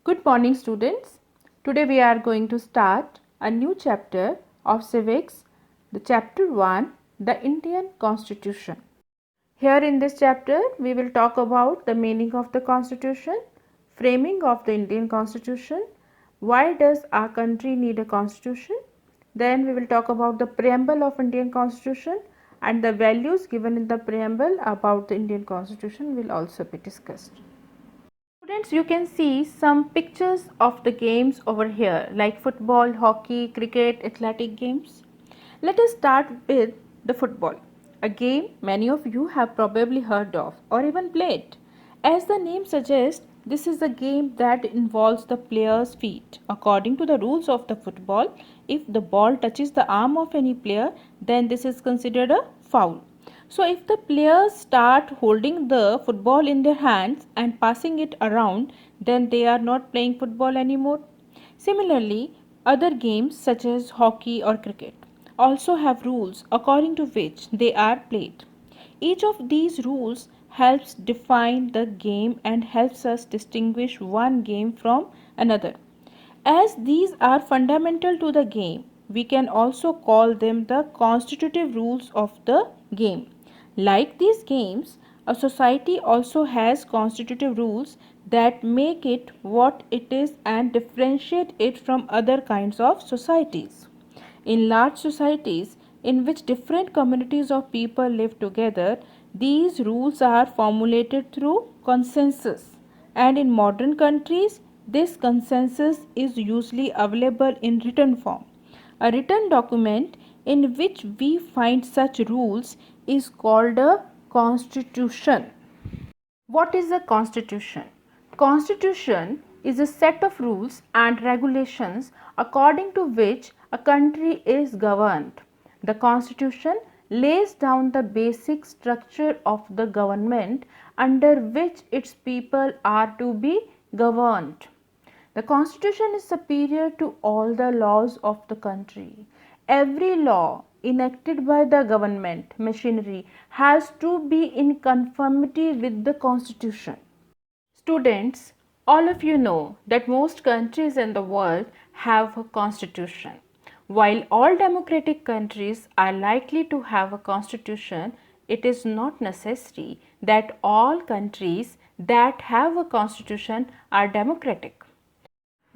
Good morning, students. Today we are going to start a new chapter of civics, the chapter 1, the Indian Constitution. Here in this chapter, we will talk about the meaning of the Constitution, framing of the Indian Constitution, why does our country need a Constitution, then we will talk about the preamble of Indian Constitution and the values given in the preamble about the Indian Constitution will also be discussed. Students, you can see some pictures of the games over here like football, hockey, cricket, athletic games. Let us start with the football, a game many of you have probably heard of or even played. As the name suggests, this is a game that involves the player's feet. According to the rules of the football, if the ball touches the arm of any player, then this is considered a foul. So if the players start holding the football in their hands and passing it around, then they are not playing football anymore. Similarly, other games such as hockey or cricket also have rules according to which they are played. Each of these rules helps define the game and helps us distinguish one game from another. As these are fundamental to the game, we can also call them the constitutive rules of the game. Like these games, a society also has constitutive rules that make it what it is and differentiate it from other kinds of societies. In large societies in which different communities of people live together, these rules are formulated through consensus. And in modern countries, this consensus is usually available in written form. A written document in which we find such rules is called a constitution. What is a constitution? Constitution is a set of rules and regulations according to which a country is governed. The constitution lays down the basic structure of the government under which its people are to be governed. The constitution is superior to all the laws of the country. Every law enacted by the government machinery has to be in conformity with the constitution. Students, all of you know that most countries in the world have a constitution. While all democratic countries are likely to have a constitution, it is not necessary that all countries that have a constitution are democratic.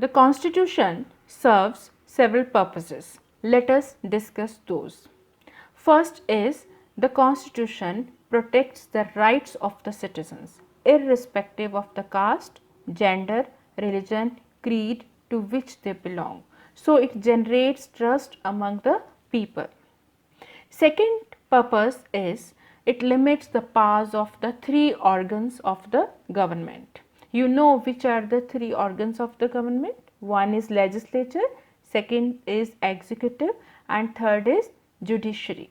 The Constitution serves several purposes. Let us discuss those. First is the Constitution protects the rights of the citizens, irrespective of the caste, gender, religion, creed to which they belong. So it generates trust among the people. Second purpose is it limits the powers of the three organs of the government. You know which are the three organs of the government. One is legislature, second is executive and third is judiciary.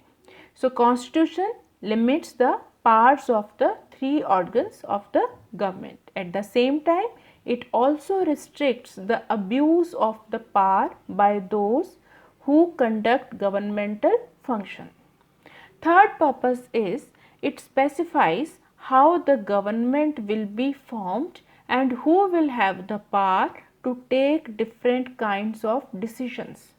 So constitution limits the powers of the three organs of the government. At the same time, it also restricts the abuse of the power by those who conduct governmental function. Third purpose is it specifies how the government will be formed and who will have the power to take different kinds of decisions.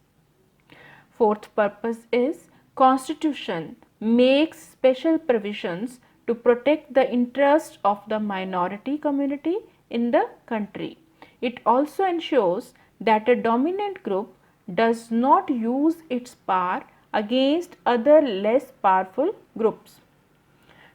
Fourth purpose is constitution makes special provisions to protect the interest of the minority community in the country. It also ensures that a dominant group does not use its power against other less powerful groups.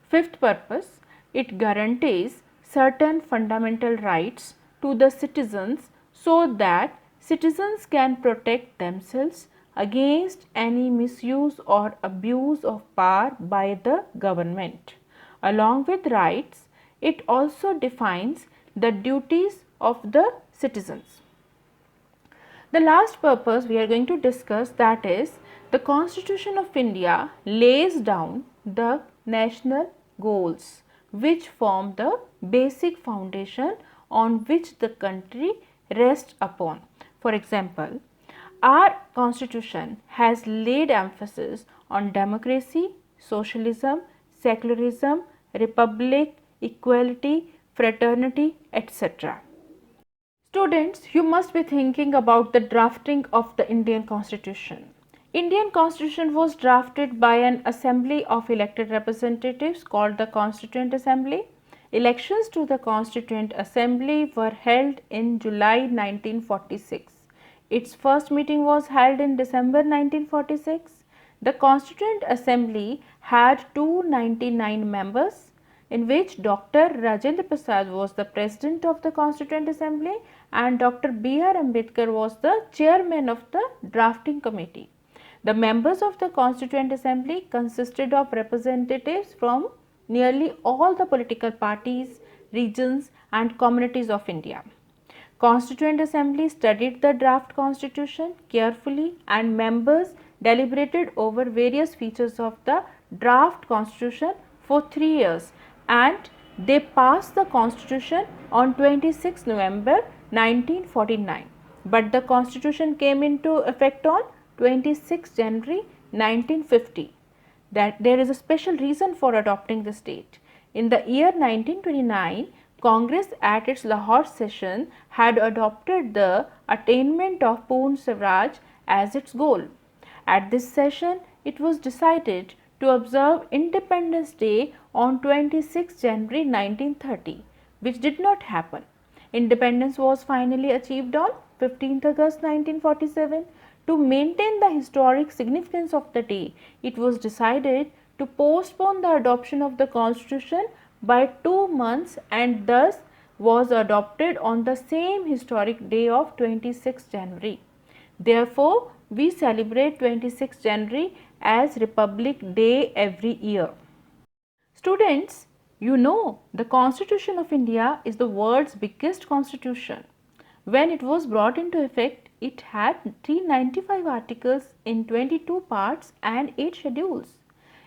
Fifth purpose, it guarantees certain fundamental rights to the citizens so that citizens can protect themselves against any misuse or abuse of power by the government. Along with rights, it also defines the duties of the citizens. The last purpose we are going to discuss, that is the Constitution of India lays down the national goals which form the basic foundation on which the country rests upon. For example, our constitution has laid emphasis on democracy, socialism, secularism, republic, equality, fraternity, etc. Students, you must be thinking about the drafting of the Indian Constitution. Indian Constitution was drafted by an assembly of elected representatives called the Constituent Assembly. Elections to the Constituent Assembly were held in July 1946. Its first meeting was held in December 1946. The Constituent Assembly had 299 members, in which Dr. Rajendra Prasad was the President of the Constituent Assembly and Dr. B.R. Ambedkar was the Chairman of the Drafting Committee. The members of the Constituent Assembly consisted of representatives from nearly all the political parties, regions and communities of India. Constituent Assembly studied the draft constitution carefully and members deliberated over various features of the draft constitution for 3 years and they passed the constitution on 26 November 1949. But the constitution came into effect on 26 January 1950. That there is a special reason for adopting this date. In the year 1929, Congress at its Lahore session had adopted the attainment of Purna Swaraj as its goal. At this session, it was decided to observe Independence Day on 26 January 1930, which did not happen. Independence was finally achieved on 15th August 1947. To maintain the historic significance of the day, it was decided to postpone the adoption of the Constitution by 2 months and thus was adopted on the same historic day of 26 January. Therefore, we celebrate 26 January as Republic Day every year. Students, you know the Constitution of India is the world's biggest constitution. When it was brought into effect, it had 395 articles in 22 parts and 8 schedules.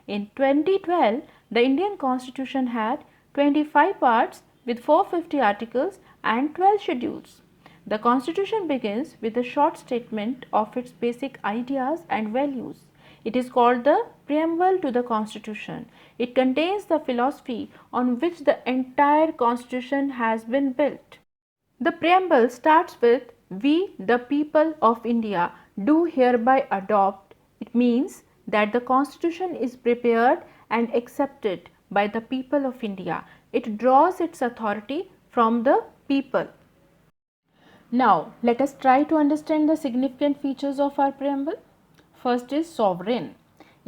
In 2012, the Indian Constitution had 25 parts with 450 articles and 12 schedules. The Constitution begins with a short statement of its basic ideas and values. It is called the preamble to the Constitution. It contains the philosophy on which the entire Constitution has been built. The preamble starts with "We, the people of India, do hereby adopt." It means that the Constitution is prepared and accepted by the people of India. It draws its authority from the people. Now, let us try to understand the significant features of our preamble. First is sovereign.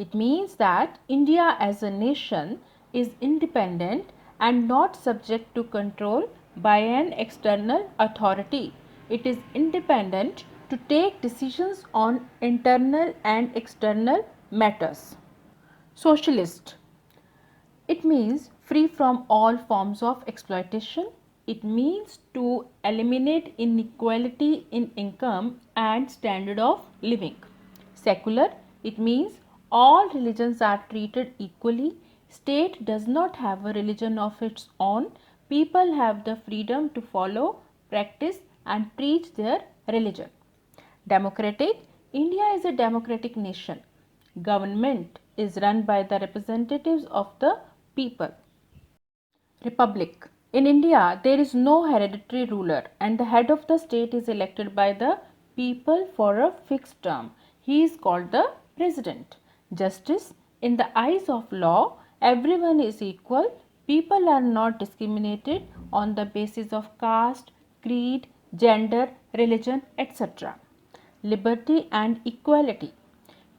It means that India as a nation is independent and not subject to control by an external authority. It is independent to take decisions on internal and external matters. Socialist. It means free from all forms of exploitation. It means to eliminate inequality in income and standard of living. Secular. It means all religions are treated equally. State does not have a religion of its own. People have the freedom to follow, practice and preach their religion. Democratic. India is a democratic nation. Government is run by the representatives of the people. Republic. In India, there is no hereditary ruler and the head of the state is elected by the people for a fixed term. He is called the president. Justice. In the eyes of law, everyone is equal. People are not discriminated on the basis of caste, creed, gender, religion, etc. Liberty and equality.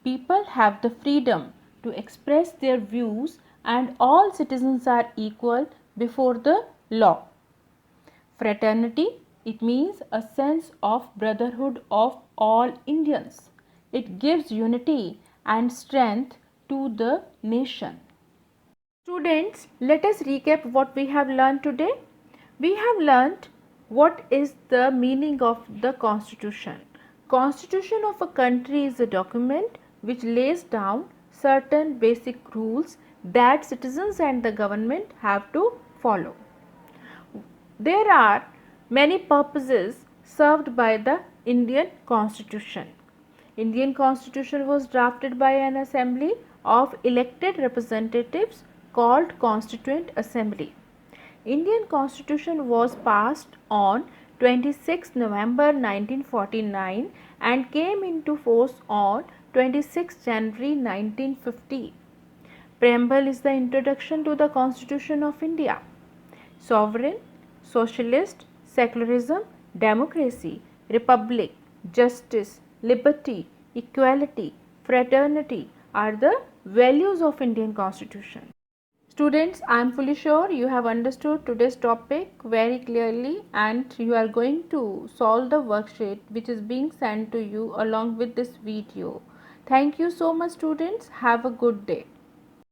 People have the freedom to express their views and all citizens are equal before the law. Fraternity. It means a sense of brotherhood of all Indians. It gives unity and strength to the nation. Students, let us recap what we have learned today. We have learnt what is the meaning of the Constitution. Constitution of a country is a document which lays down certain basic rules that citizens and the government have to follow. There are many purposes served by the Indian Constitution. Indian Constitution was drafted by an assembly of elected representatives called Constituent Assembly. Indian Constitution was passed on 26 November 1949 and came into force on 26 January 1950. Preamble is the introduction to the Constitution of India. Sovereign, socialist, secularism, democracy, republic, justice, liberty, equality, fraternity are the values of Indian Constitution. Students, I am fully sure you have understood today's topic very clearly and you are going to solve the worksheet which is being sent to you along with this video. Thank you so much students. Have a good day.